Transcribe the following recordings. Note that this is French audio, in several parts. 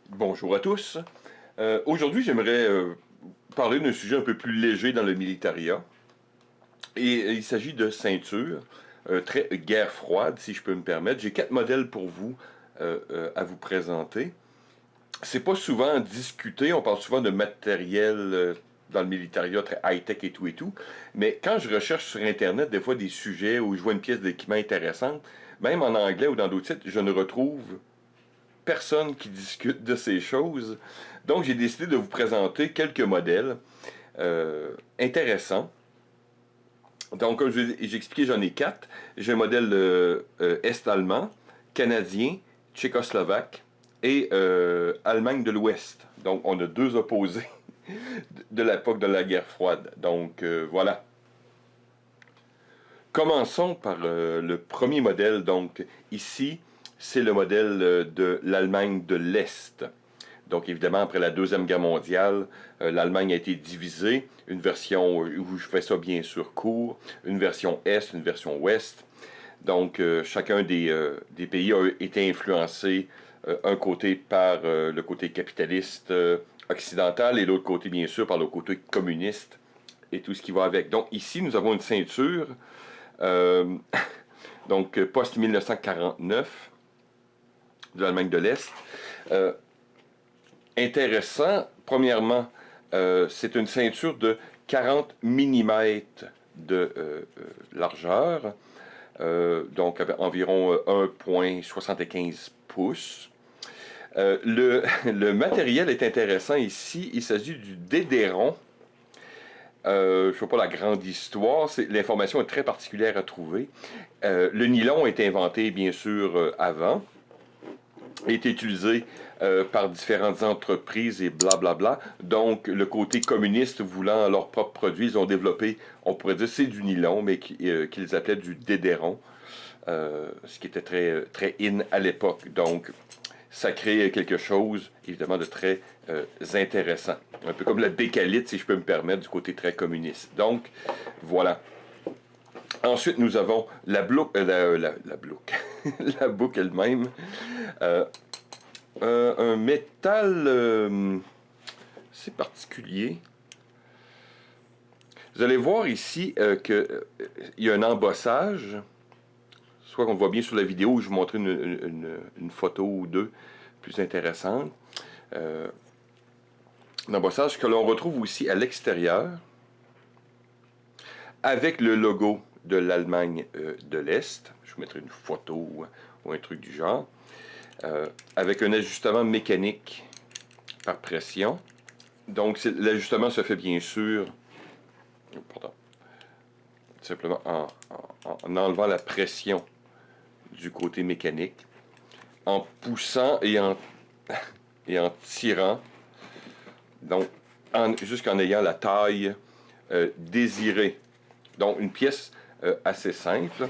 Bonjour à tous. Aujourd'hui, j'aimerais parler d'un sujet un peu plus léger dans le militaria. Et il s'agit de ceinture, très guerre froide, si je peux me permettre. J'ai 4 modèles pour vous à vous présenter. C'est pas souvent discuté, on parle souvent de matériel dans le militaria, très high-tech et tout et tout. Mais quand je recherche sur Internet, des fois des sujets où je vois une pièce d'équipement intéressante, même en anglais ou dans d'autres sites, je ne retrouve personne qui discute de ces choses. Donc, j'ai décidé de vous présenter quelques modèles intéressants. Donc, comme j'ai expliqué, j'en ai 4. J'ai un modèle est-allemand, canadien, tchécoslovaque et Allemagne de l'Ouest. Donc, on a deux opposés de l'époque de la guerre froide. Donc, voilà. Commençons par le premier modèle. Donc, ici, c'est le modèle de l'Allemagne de l'Est. Donc, évidemment, après la Deuxième Guerre mondiale, l'Allemagne a été divisée. Une version où je fais ça bien sûr court, une version Est, une version Ouest. Donc, chacun des pays a été influencé un côté par le côté capitaliste occidental et l'autre côté, bien sûr, par le côté communiste et tout ce qui va avec. Donc, ici, nous avons une ceinture, euh, donc post-1949 de l'Allemagne de l'Est. Intéressant, premièrement, c'est une ceinture de 40 mm de largeur, donc environ 1,75 pouces. Le matériel est intéressant ici, il s'agit du Dédéron. Je ne sais pas la grande histoire, l'information est très particulière à trouver. Le nylon est inventé bien sûr avant, est utilisé par différentes entreprises et blablabla. Donc, le côté communiste voulant leurs propres produits, ils ont développé, on pourrait dire c'est du nylon, mais qu'ils appelaient du dédéron, ce qui était très, très in à l'époque. Donc, ça crée quelque chose, évidemment, de très intéressant. Un peu comme la bécalite, si je peux me permettre, du côté très communiste. Donc, voilà. Ensuite, nous avons la boucle, la boucle elle-même. Euh, un métal c'est particulier. Vous allez voir ici qu'il y a un embossage. Soit qu'on voit bien sur la vidéo, je vous montrer une photo ou deux plus intéressante. Un embossage que l'on retrouve aussi à l'extérieur avec le logo de l'Allemagne de l'Est. Je vous mettrai une photo ou un truc du genre. Avec un ajustement mécanique par pression. Donc, l'ajustement se fait bien sûr, pardon, simplement en enlevant la pression du côté mécanique, en poussant et en tirant, donc jusqu'en ayant la taille désirée. Donc, une pièce assez simple.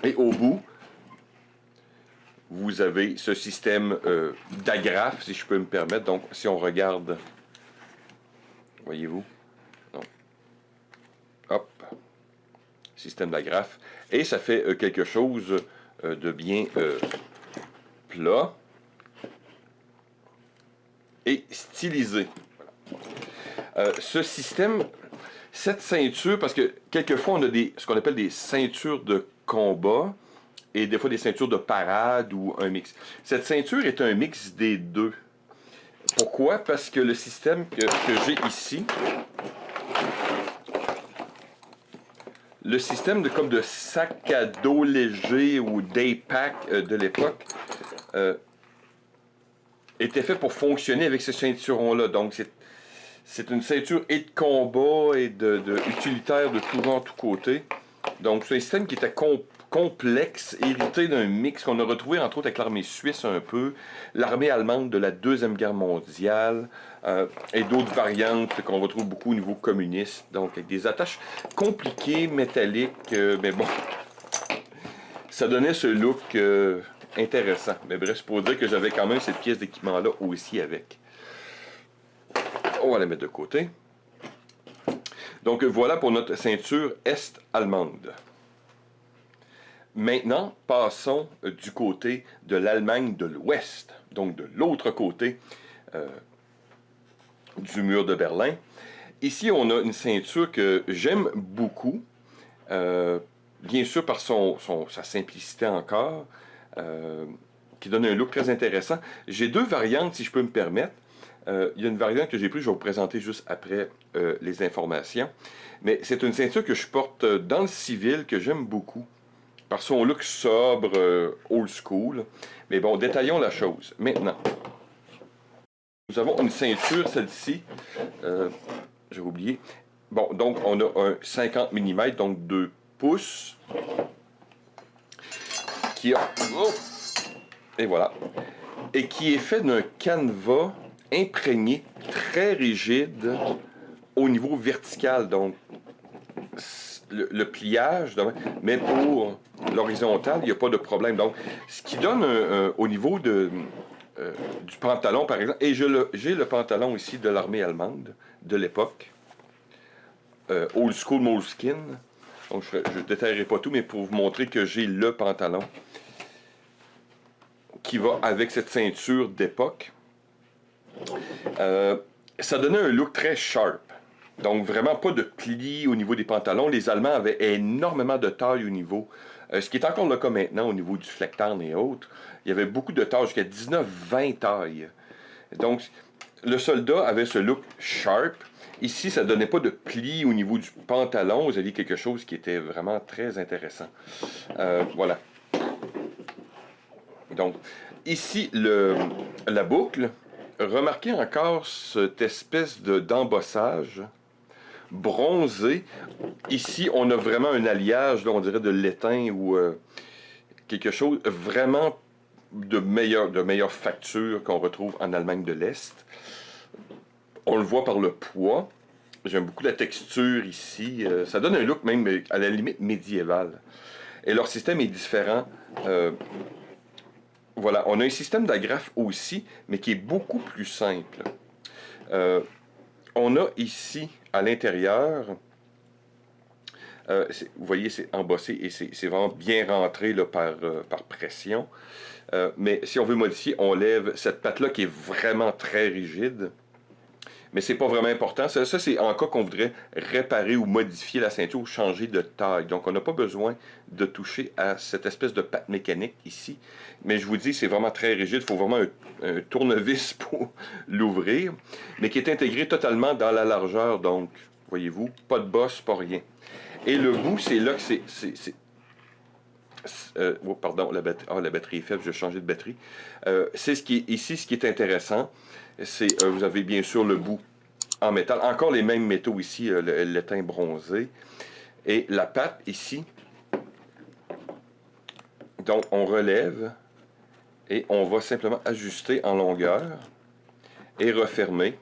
Et au bout, vous avez ce système d'agrafe, si je peux me permettre. Donc, si on regarde, voyez-vous, hop, système d'agrafe, et ça fait quelque chose de bien plat et stylisé. Ce système, cette ceinture, parce que quelquefois on a ce qu'on appelle des ceintures de combat, et des fois des ceintures de parade ou un mix. Cette ceinture est un mix des deux. Pourquoi? Parce que le système que j'ai ici, le système comme de sac à dos léger ou day-pack de l'époque était fait pour fonctionner avec ces ceintures-là. Donc c'est une ceinture et de combat et utilitaire de tout vent, tout côté. Donc c'est un système qui était complexe, hérité d'un mix qu'on a retrouvé entre autres avec l'armée suisse un peu, l'armée allemande de la Deuxième Guerre mondiale, et d'autres variantes qu'on retrouve beaucoup au niveau communiste, donc avec des attaches compliquées, métalliques, mais bon, ça donnait ce look intéressant. Mais bref, c'est pour dire que j'avais quand même cette pièce d'équipement-là aussi avec. On va la mettre de côté. Donc voilà pour notre ceinture est-allemande. Maintenant, passons du côté de l'Allemagne de l'Ouest. donc de l'autre côté du mur de Berlin. Ici, on a une ceinture que j'aime beaucoup, bien sûr par sa simplicité encore, qui donne un look très intéressant. J'ai deux variantes, si je peux me permettre. Il y a une variante que j'ai prise, je vais vous présenter juste après les informations. Mais c'est une ceinture que je porte dans le civil, que j'aime beaucoup, par son look sobre, old school. Mais bon, détaillons la chose. Maintenant, nous avons une ceinture, celle-ci. J'ai oublié. Bon, donc on a un 50 mm, donc 2 pouces, qui a... Oh, et voilà. Et qui est fait d'un canevas imprégné, très rigide, au niveau vertical. Donc, le pliage, mais pour l'horizontale, il n'y a pas de problème. Donc, ce qui donne au niveau du pantalon, par exemple, et j'ai le pantalon ici de l'armée allemande de l'époque, old school moleskin. Donc, je ne détaillerai pas tout, mais pour vous montrer que j'ai le pantalon qui va avec cette ceinture d'époque. Ça donnait un look très sharp. Donc, vraiment pas de plis au niveau des pantalons. Les Allemands avaient énormément de taille au niveau, ce qui est encore le cas maintenant au niveau du flecktarn et autres. Il y avait beaucoup de tailles, jusqu'à 19-20 tailles. Donc, le soldat avait ce look sharp. Ici, ça ne donnait pas de plis au niveau du pantalon. Vous aviez quelque chose qui était vraiment très intéressant. Voilà. Donc, ici, la boucle. Remarquez encore cette espèce d'embossage bronzé. Ici, on a vraiment un alliage, là, on dirait de l'étain ou quelque chose vraiment de meilleure facture qu'on retrouve en Allemagne de l'Est. On le voit par le poids. J'aime beaucoup la texture ici. Ça donne un look même à la limite médiéval. Et leur système est différent. Voilà, on a un système d'agrafe aussi, mais qui est beaucoup plus simple. On a ici, à l'intérieur, vous voyez, c'est embossé et c'est vraiment bien rentré là, par pression. Mais si on veut modifier, on lève cette patte-là qui est vraiment très rigide. Mais c'est pas vraiment important. Ça c'est en cas qu'on voudrait réparer ou modifier la ceinture ou changer de taille. Donc, on n'a pas besoin de toucher à cette espèce de patte mécanique ici. Mais je vous dis, c'est vraiment très rigide. Il faut vraiment un tournevis pour l'ouvrir. Mais qui est intégré totalement dans la largeur. Donc, voyez-vous, pas de bosse, pas rien. Et le bout, c'est là que c'est... oh, pardon, la batterie est faible, je vais changer de batterie. C'est ce qui est ici, ce qui est intéressant. C'est vous avez bien sûr le bout en métal. Encore les mêmes métaux ici, l'étain bronzé. Et la patte ici. Donc, on relève et on va simplement ajuster en longueur et refermer.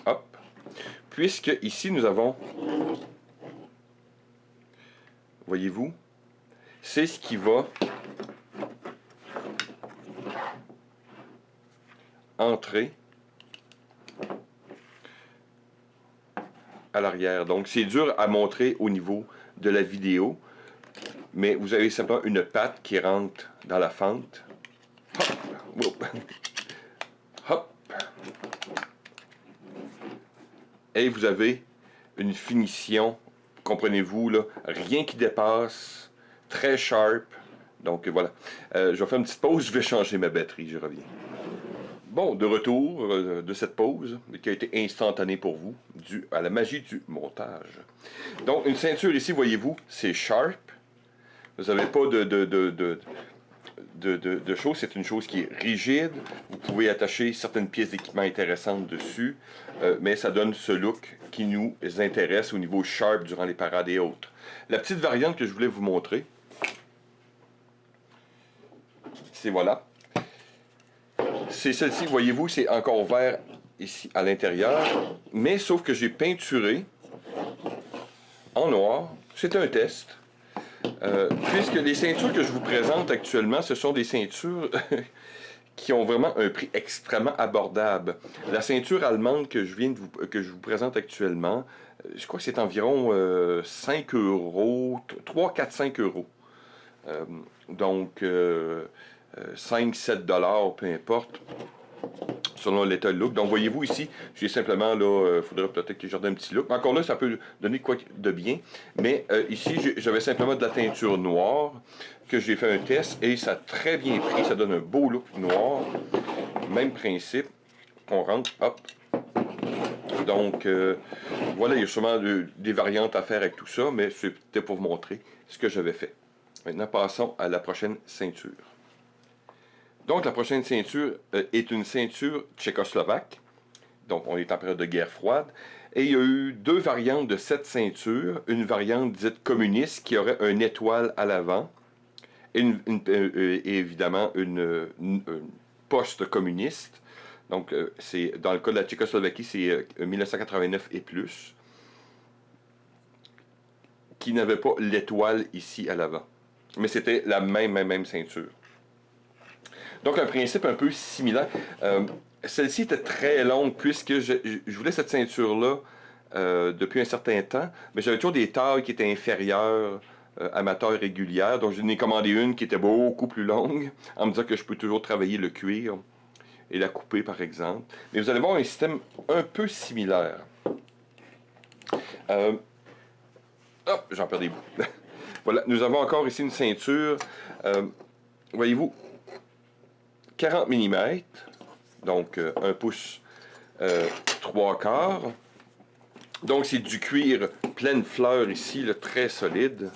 Hop. Puisque ici, nous avons... Voyez-vous? C'est ce qui va entrer à l'arrière. Donc, c'est dur à montrer au niveau de la vidéo, mais vous avez simplement une patte qui rentre dans la fente. Hop! Hop! Et vous avez une finition, comprenez-vous, là, rien qui dépasse, très sharp. Donc, voilà. Je vais faire une petite pause, je vais changer ma batterie, je reviens. Bon, de retour de cette pause, qui a été instantanée pour vous, due à la magie du montage. Donc, une ceinture ici, voyez-vous, c'est sharp. Vous n'avez pas de choses, c'est une chose qui est rigide. Vous pouvez attacher certaines pièces d'équipement intéressantes dessus, mais ça donne ce look qui nous intéresse au niveau sharp durant les parades et autres. La petite variante que je voulais vous montrer, c'est voilà. C'est celle-ci, voyez-vous, c'est encore vert ici à l'intérieur, mais sauf que j'ai peinturé en noir. C'est un test. Puisque les ceintures que je vous présente actuellement, ce sont des ceintures qui ont vraiment un prix extrêmement abordable. La ceinture allemande que je vous présente actuellement, je crois que c'est environ 5 euros, 3, 4, 5 euros. Donc, 5-7 $, peu importe, selon l'état de look. Donc, voyez-vous ici, j'ai simplement, là, il faudrait peut-être que je garde un petit look. Encore là, ça peut donner quoi de bien. Mais ici, j'avais simplement de la teinture noire, que j'ai fait un test, et ça a très bien pris. Ça donne un beau look noir. Même principe. On rentre, hop. Donc, voilà, il y a sûrement des variantes à faire avec tout ça, mais c'était pour vous montrer ce que j'avais fait. Maintenant, passons à la prochaine ceinture. Donc, la prochaine ceinture est une ceinture tchécoslovaque. Donc, on est en période de guerre froide. Et il y a eu deux variantes de cette ceinture. Une variante dite communiste qui aurait une étoile à l'avant. Et, évidemment, une post-communiste. Donc, c'est dans le cas de la Tchécoslovaquie, c'est 1989 et plus. Qui n'avait pas l'étoile ici à l'avant. Mais c'était la même ceinture. Donc, un principe un peu similaire. Celle-ci était très longue puisque je voulais cette ceinture-là depuis un certain temps, mais j'avais toujours des tailles qui étaient inférieures à ma taille régulière. Donc, je n'ai commandé une qui était beaucoup plus longue, en me disant que je peux toujours travailler le cuir et la couper, par exemple. Mais vous allez voir un système un peu similaire. Hop, j'en perds des bouts. Voilà, nous avons encore ici une ceinture. Voyez-vous, 40 mm, donc 1 pouce 3/4. Donc c'est du cuir pleine fleur ici, là, très solide.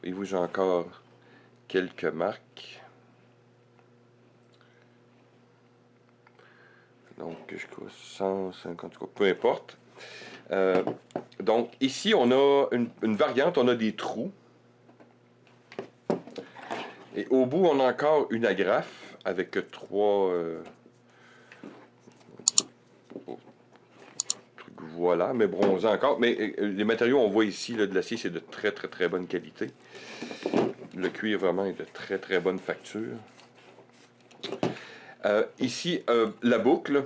Voyez-vous, j'ai encore quelques marques. Donc jusqu'à 150, peu importe. Donc ici on a une variante, on a des trous. Et au bout on a encore une agrafe avec trois... voilà, mais bronzé encore. Mais les matériaux, on voit ici, là, de l'acier, c'est de très bonne qualité. Le cuir, vraiment, est de très bonne facture. Ici, la boucle.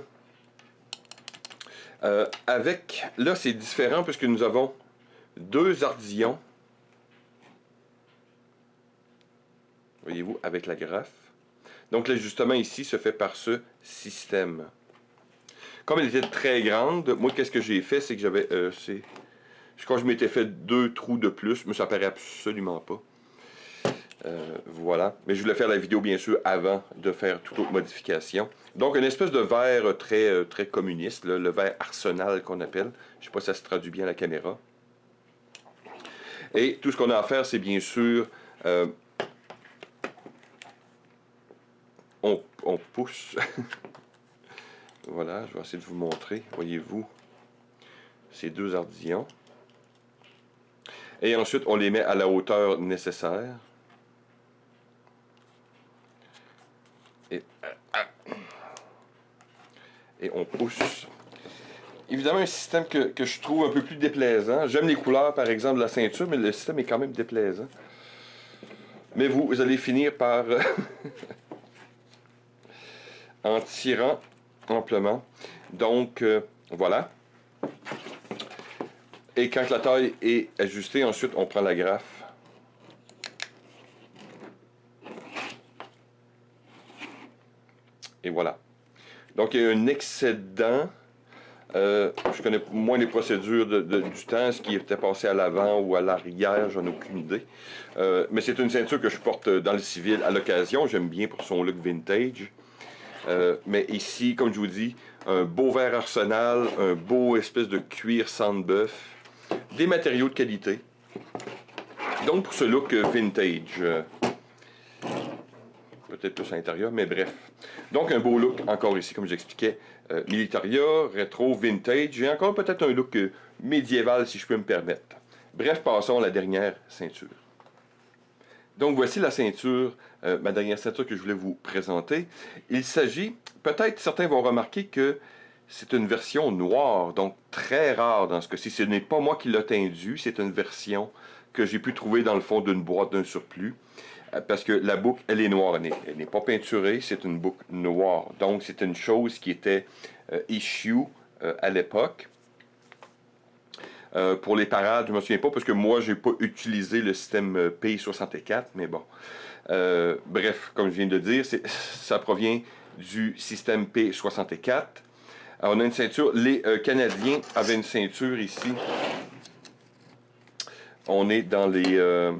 Avec, là, c'est différent puisque nous avons deux ardillons. Voyez-vous, avec la graffe. Donc, l'ajustement ici se fait par ce système. Comme elle était très grande, moi, qu'est-ce que j'ai fait, c'est que j'avais... je crois que je m'étais fait 2 trous de plus, mais ça paraît absolument pas. Voilà. Mais je voulais faire la vidéo, bien sûr, avant de faire toute autre modification. Donc, une espèce de verre très communiste, là, le verre Arsenal qu'on appelle. Je ne sais pas si ça se traduit bien à la caméra. Et tout ce qu'on a à faire, c'est bien sûr... on pousse... Voilà, je vais essayer de vous montrer. Voyez-vous, ces deux ardillons. Et ensuite, on les met à la hauteur nécessaire. Et on pousse. Évidemment, un système que je trouve un peu plus déplaisant. J'aime les couleurs, par exemple, de la ceinture, mais le système est quand même déplaisant. Mais vous allez finir par... en tirant amplement. Donc, voilà. Et quand la taille est ajustée, ensuite, on prend la graffe. Et voilà. Donc, il y a un excédent. Je connais moins les procédures du temps, ce qui était passé à l'avant ou à l'arrière, j'en ai aucune idée. Mais c'est une ceinture que je porte dans le civil à l'occasion. J'aime bien pour son look vintage. Mais ici, comme je vous dis, un beau verre Arsenal, un beau espèce de cuir sandbœuf, des matériaux de qualité. Donc pour ce look vintage, peut-être plus à l'intérieur, mais bref. Donc un beau look, encore ici, comme j'expliquais, Militaria, rétro, vintage, et encore peut-être un look médiéval, si je peux me permettre. Bref, passons à la dernière ceinture. Donc voici la ceinture, ma dernière ceinture que je voulais vous présenter. Il s'agit, peut-être certains vont remarquer que c'est une version noire, donc très rare dans ce cas-ci. Ce n'est pas moi qui l'ai tendu, c'est une version que j'ai pu trouver dans le fond d'une boîte d'un surplus. Parce que la boucle, elle est noire, elle n'est pas peinturée, c'est une boucle noire. Donc c'est une chose qui était issue à l'époque. Pour les parades, je ne me souviens pas parce que moi, j'ai pas utilisé le système P64, mais bon. Bref, comme je viens de dire, ça provient du système P64. Alors, on a une ceinture. Les Canadiens avaient une ceinture ici. On est dans les...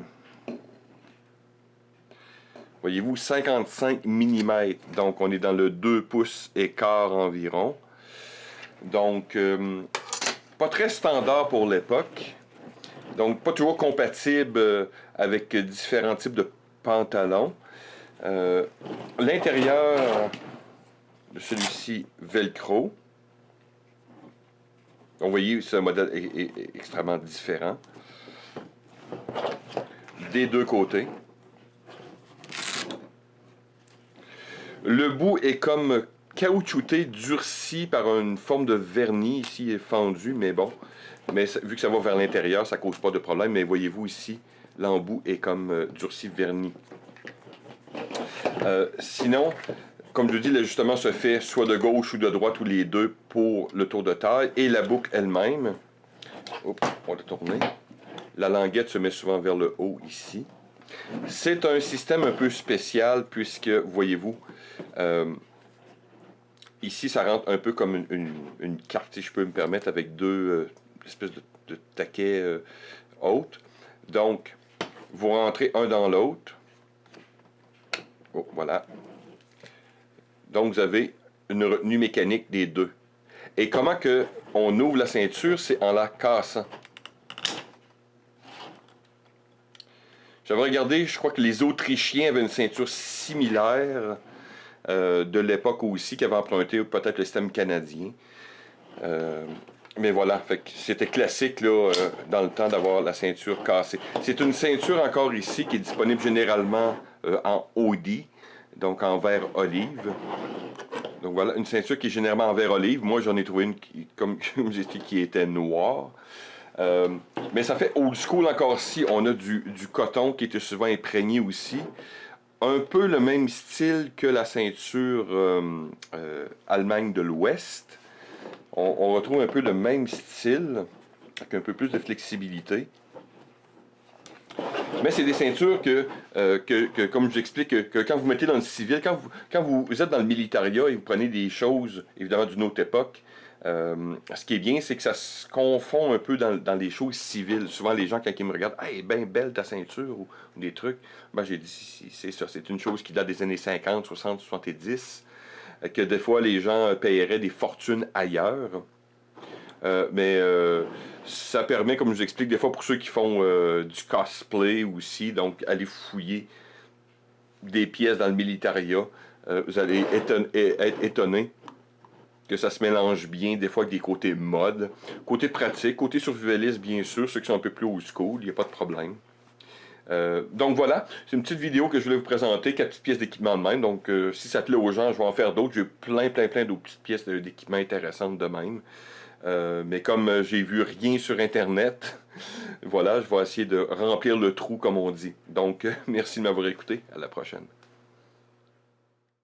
voyez-vous, 55 mm. Donc, on est dans le 2 pouces et quart environ. Donc, pas très standard pour l'époque. Donc, pas toujours compatible avec différents types de pantalons. L'intérieur de celui-ci, velcro. Donc, vous voyez, ce modèle est extrêmement différent. Des deux côtés. Le bout est comme caoutchouté, durci par une forme de vernis. Ici, il est fendu, mais bon. Mais vu que ça va vers l'intérieur, ça ne cause pas de problème. Mais voyez-vous ici, l'embout est comme durci, verni. Sinon, comme je dis, l'ajustement se fait soit de gauche ou de droite, ou les deux pour le tour de taille. Et la boucle elle-même, on va tourner. La languette se met souvent vers le haut ici. C'est un système un peu spécial puisque, voyez-vous, ici ça rentre un peu comme une carte, si je peux me permettre, avec deux espèces de taquets hautes. Donc, vous rentrez un dans l'autre. Oh, voilà. Donc, vous avez une retenue mécanique des deux. Et comment que on ouvre la ceinture? C'est en la cassant. J'avais regardé, je crois que les Autrichiens avaient une ceinture similaire de l'époque aussi, qui avait emprunté peut-être le système canadien. Mais voilà, c'était classique là, dans le temps d'avoir la ceinture cassée. C'est une ceinture encore ici qui est disponible généralement en OD, donc en vert olive. Donc voilà, une ceinture qui est généralement en vert olive. Moi, j'en ai trouvé une comme j'ai dit, qui était noire. Mais ça fait old school encore ici. On a du coton qui était souvent imprégné aussi. Un peu le même style que la ceinture Allemagne de l'Ouest. On retrouve un peu le même style, avec un peu plus de flexibilité. Mais c'est des ceintures que comme je l'explique, que quand vous mettez dans le civil, quand vous êtes dans le militaria et vous prenez des choses, évidemment, d'une autre époque, ce qui est bien, c'est que ça se confond un peu dans les choses civiles. Souvent, les gens, quand ils me regardent, « Hey, ben belle ta ceinture » ou des trucs, ben, j'ai dit, c'est ça, c'est une chose qui date des années 50, 60, 70, que des fois, les gens paieraient des fortunes ailleurs. Mais ça permet, comme je vous explique, des fois pour ceux qui font du cosplay aussi, donc aller fouiller des pièces dans le militaria, vous allez être étonné que ça se mélange bien, des fois avec des côtés mode, côté pratique, côté survivaliste bien sûr, ceux qui sont un peu plus old school, il n'y a pas de problème. Donc voilà, c'est une petite vidéo que je voulais vous présenter, 4 petites pièces d'équipement de même, donc si ça plaît aux gens, je vais en faire d'autres, j'ai plein d'autres petites pièces d'équipement intéressantes de même. Mais comme j'ai vu rien sur internet, voilà, je vais essayer de remplir le trou comme on dit. Donc merci de m'avoir écouté, à la prochaine.